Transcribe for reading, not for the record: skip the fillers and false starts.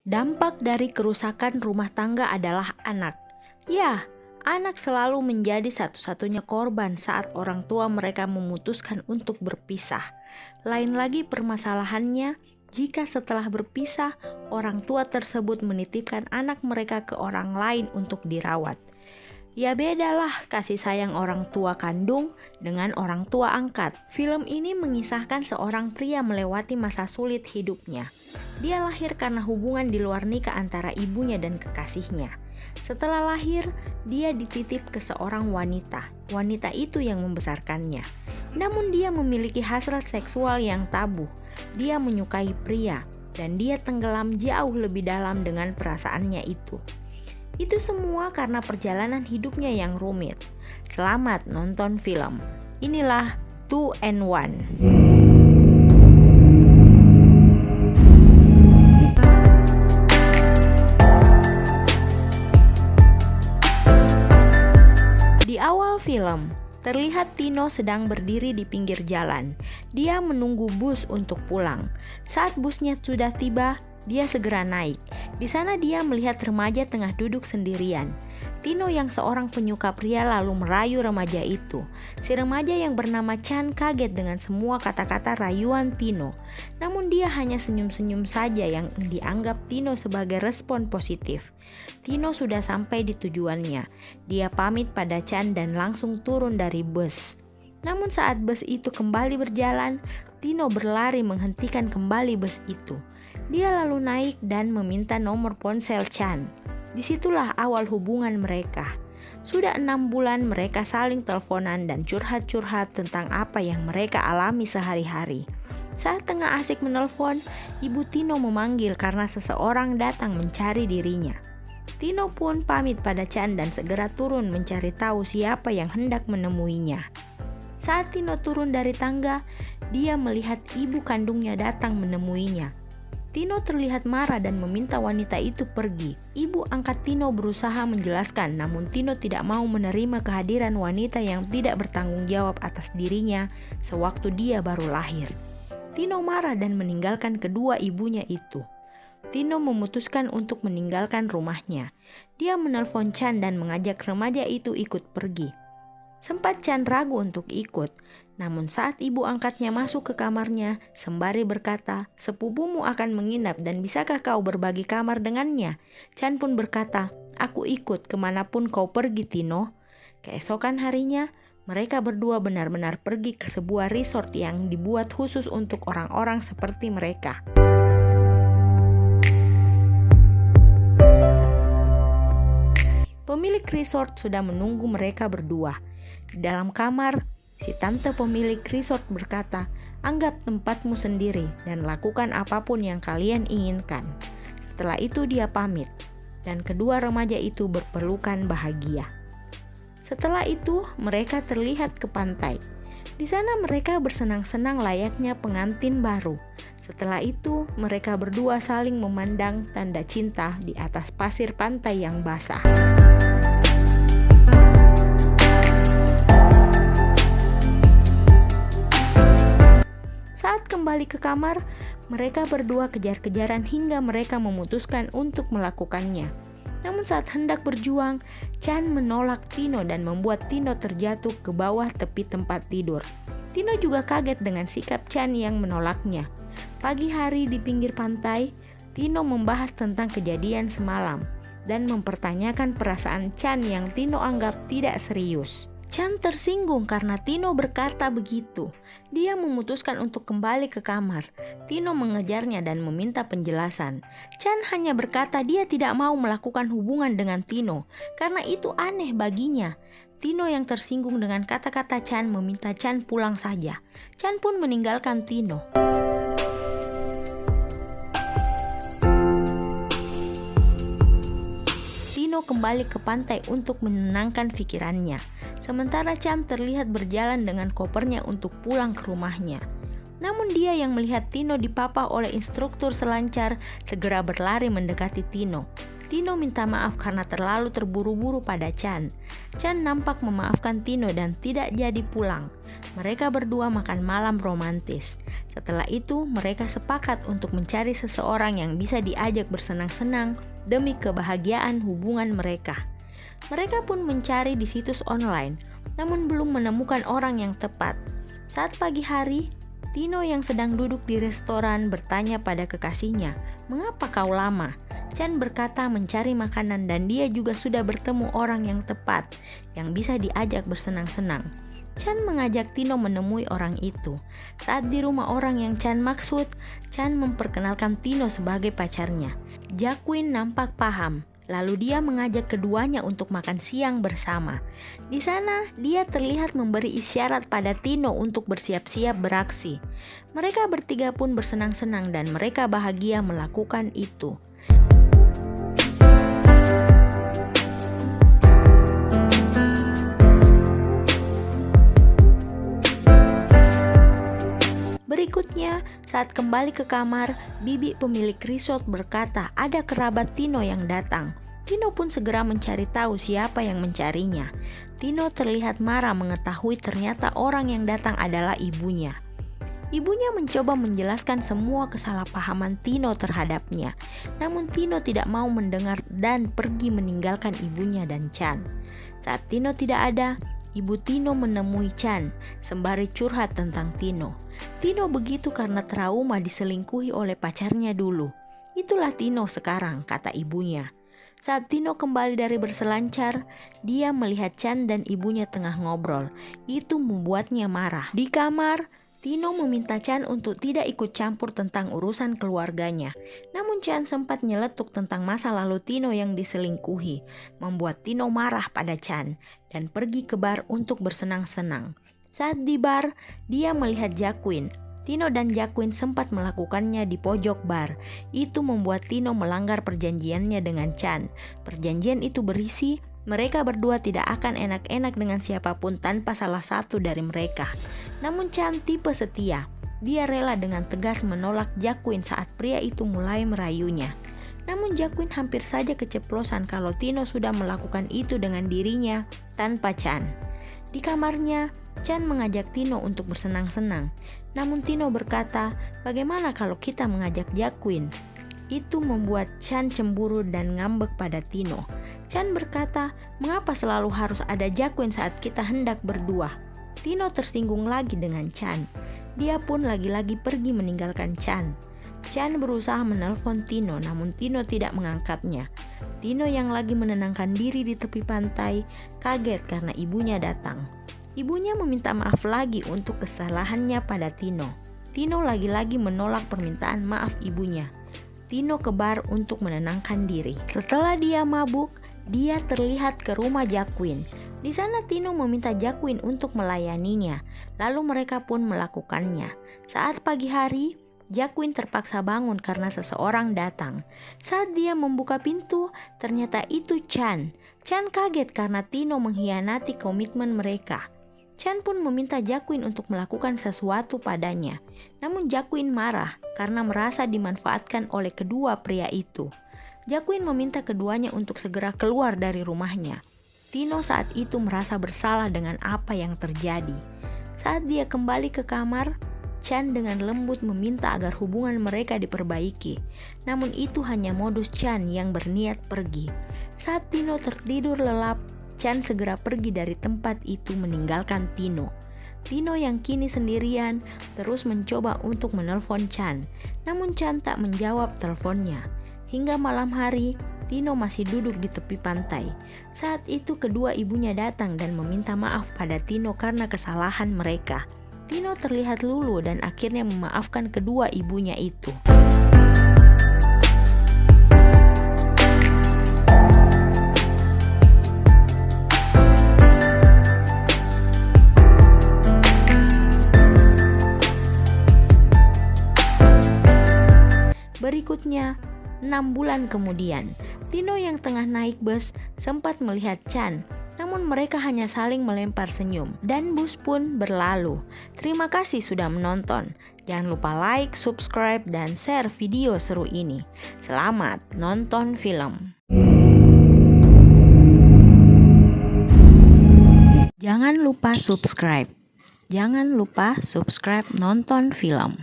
Dampak dari kerusakan rumah tangga adalah anak. Ya, anak selalu menjadi satu-satunya korban saat orang tua mereka memutuskan untuk berpisah. Lain lagi permasalahannya jika setelah berpisah, orang tua tersebut menitipkan anak mereka ke orang lain untuk dirawat. Ya bedalah kasih sayang orang tua kandung dengan orang tua angkat. Film ini mengisahkan seorang pria melewati masa sulit hidupnya. Dia lahir karena hubungan di luar nikah antara ibunya dan kekasihnya. Setelah lahir, dia dititip ke seorang wanita. Wanita itu yang membesarkannya. Namun dia memiliki hasrat seksual yang tabu. Dia menyukai pria dan dia tenggelam jauh lebih dalam dengan perasaannya itu. Itu semua karena perjalanan hidupnya yang rumit. Selamat nonton film. Inilah 2 and 1. Di awal film, terlihat Tino sedang berdiri di pinggir jalan. Dia menunggu bus untuk pulang. Saat busnya sudah tiba, dia segera naik. Di sana dia melihat remaja tengah duduk sendirian. Tino yang seorang penyuka pria lalu merayu remaja itu. Si remaja yang bernama Chan kaget dengan semua kata-kata rayuan Tino. Namun dia hanya senyum-senyum saja yang dianggap Tino sebagai respon positif. Tino sudah sampai di tujuannya. Dia pamit pada Chan dan langsung turun dari bus. Namun saat bus itu kembali berjalan, Tino berlari menghentikan kembali bus itu. Dia lalu naik dan meminta nomor ponsel Chan. Disitulah awal hubungan mereka. Sudah 6 bulan mereka saling teleponan dan curhat-curhat tentang apa yang mereka alami sehari-hari. Saat tengah asik menelpon, ibu Tino memanggil karena seseorang datang mencari dirinya. Tino pun pamit pada Chan dan segera turun mencari tahu siapa yang hendak menemuinya. Saat Tino turun dari tangga, dia melihat ibu kandungnya datang menemuinya. Tino terlihat marah dan meminta wanita itu pergi. Ibu angkat Tino berusaha menjelaskan, namun Tino tidak mau menerima kehadiran wanita yang tidak bertanggung jawab atas dirinya sewaktu dia baru lahir. Tino marah dan meninggalkan kedua ibunya itu. Tino memutuskan untuk meninggalkan rumahnya. Dia menelpon Chan dan mengajak remaja itu ikut pergi. Sempat Chan ragu untuk ikut, namun saat ibu angkatnya masuk ke kamarnya, sembari berkata, "Sepupumu akan menginap dan bisakah kau berbagi kamar dengannya?" Chan pun berkata, "Aku ikut kemanapun kau pergi, Tino." Keesokan harinya, mereka berdua benar-benar pergi ke sebuah resort yang dibuat khusus untuk orang-orang seperti mereka. Pemilik resort sudah menunggu mereka berdua. Di dalam kamar, si tante pemilik resort berkata, "Anggap tempatmu sendiri dan lakukan apapun yang kalian inginkan." Setelah itu dia pamit, dan kedua remaja itu berpelukan bahagia. Setelah itu mereka terlihat ke pantai. Di sana mereka bersenang-senang layaknya pengantin baru. Setelah itu mereka berdua saling memandang tanda cinta di atas pasir pantai yang basah. Saat kembali ke kamar, mereka berdua kejar-kejaran hingga mereka memutuskan untuk melakukannya. Namun saat hendak berjuang, Chan menolak Tino dan membuat Tino terjatuh ke bawah tepi tempat tidur. Tino juga kaget dengan sikap Chan yang menolaknya. Pagi hari di pinggir pantai, Tino membahas tentang kejadian semalam dan mempertanyakan perasaan Chan yang Tino anggap tidak serius. Chan tersinggung karena Tino berkata begitu. Dia memutuskan untuk kembali ke kamar. Tino mengejarnya dan meminta penjelasan. Chan hanya berkata dia tidak mau melakukan hubungan dengan Tino karena itu aneh baginya. Tino yang tersinggung dengan kata-kata Chan meminta Chan pulang saja. Chan pun meninggalkan Tino. Tino kembali ke pantai untuk menenangkan pikirannya. Sementara Chan terlihat berjalan dengan kopernya untuk pulang ke rumahnya. Namun dia yang melihat Tino dipapah oleh instruktur selancar segera berlari mendekati Tino. Tino minta maaf karena terlalu terburu-buru pada Chan. Chan nampak memaafkan Tino dan tidak jadi pulang. Mereka berdua makan malam romantis. Setelah itu, mereka sepakat untuk mencari seseorang yang bisa diajak bersenang-senang demi kebahagiaan hubungan mereka. Mereka pun mencari di situs online, namun belum menemukan orang yang tepat. Saat pagi hari, Tino yang sedang duduk di restoran bertanya pada kekasihnya, "Mengapa kau lama?" Chan berkata mencari makanan dan dia juga sudah bertemu orang yang tepat yang bisa diajak bersenang-senang. Chan mengajak Tino menemui orang itu. Saat di rumah orang yang Chan maksud, Chan memperkenalkan Tino sebagai pacarnya. Jaquin nampak paham, lalu dia mengajak keduanya untuk makan siang bersama. Di sana, dia terlihat memberi isyarat pada Tino untuk bersiap-siap beraksi. Mereka bertiga pun bersenang-senang dan mereka bahagia melakukan itu. Berikutnya, saat kembali ke kamar, bibi pemilik resort berkata ada kerabat Tino yang datang. Tino pun segera mencari tahu siapa yang mencarinya. Tino terlihat marah mengetahui ternyata orang yang datang adalah ibunya. Ibunya mencoba menjelaskan semua kesalahpahaman Tino terhadapnya. Namun Tino tidak mau mendengar dan pergi meninggalkan ibunya dan Chan. Saat Tino tidak ada, Ibu Tino menemui Chan sembari curhat tentang Tino. Tino begitu karena trauma diselingkuhi oleh pacarnya dulu. Itulah Tino sekarang, kata ibunya. Saat Tino kembali dari berselancar, dia melihat Chan dan ibunya tengah ngobrol. Itu membuatnya marah. Di kamar, Tino meminta Chan untuk tidak ikut campur tentang urusan keluarganya. Namun Chan sempat nyeletuk tentang masa lalu Tino yang diselingkuhi, membuat Tino marah pada Chan dan pergi ke bar untuk bersenang-senang. Saat di bar, dia melihat Jaquin. Tino dan Jaquin sempat melakukannya di pojok bar. Itu membuat Tino melanggar perjanjiannya dengan Chan. Perjanjian itu berisi mereka berdua tidak akan enak-enak dengan siapapun tanpa salah satu dari mereka. Namun Chan tipe setia. Dia rela dengan tegas menolak Jaquin saat pria itu mulai merayunya. Namun Jaquin hampir saja keceplosan kalau Tino sudah melakukan itu dengan dirinya tanpa Chan. Di kamarnya, Chan mengajak Tino untuk bersenang-senang. Namun Tino berkata, "Bagaimana kalau kita mengajak Jaquin?" Itu membuat Chan cemburu dan ngambek pada Tino. Chan berkata, "Mengapa selalu harus ada Jaquin saat kita hendak berdua?" Tino tersinggung lagi dengan Chan. Dia pun lagi-lagi pergi meninggalkan Chan. Chan berusaha menelpon Tino, namun Tino tidak mengangkatnya. Tino yang lagi menenangkan diri di tepi pantai kaget karena ibunya datang. Ibunya meminta maaf lagi untuk kesalahannya pada Tino. Tino lagi-lagi menolak permintaan maaf ibunya. Tino ke bar untuk menenangkan diri. Setelah dia mabuk, dia terlihat ke rumah Jaquin. Di sana Tino meminta Jaquin untuk melayaninya, lalu mereka pun melakukannya. Saat pagi hari, Jaquin terpaksa bangun karena seseorang datang. Saat dia membuka pintu, ternyata itu Chan. Chan kaget karena Tino mengkhianati komitmen mereka. Chan pun meminta Jaquin untuk melakukan sesuatu padanya. Namun Jaquin marah karena merasa dimanfaatkan oleh kedua pria itu. Jaquin meminta keduanya untuk segera keluar dari rumahnya. Tino saat itu merasa bersalah dengan apa yang terjadi. Saat dia kembali ke kamar, Chan dengan lembut meminta agar hubungan mereka diperbaiki. Namun itu hanya modus Chan yang berniat pergi. Saat Tino tertidur lelap, Chan segera pergi dari tempat itu meninggalkan Tino. Tino yang kini sendirian terus mencoba untuk menelpon Chan. Namun Chan tak menjawab teleponnya. Hingga malam hari, Tino masih duduk di tepi pantai. Saat itu kedua ibunya datang dan meminta maaf pada Tino karena kesalahan mereka. Tino terlihat luluh dan akhirnya memaafkan kedua ibunya itu. Berikutnya, 6 bulan kemudian, Tino yang tengah naik bus sempat melihat Chan, namun mereka hanya saling melempar senyum dan bus pun berlalu. Terima kasih sudah menonton. Jangan lupa like, subscribe, dan share video seru ini. Selamat nonton film. Jangan lupa subscribe. Jangan lupa subscribe nonton film.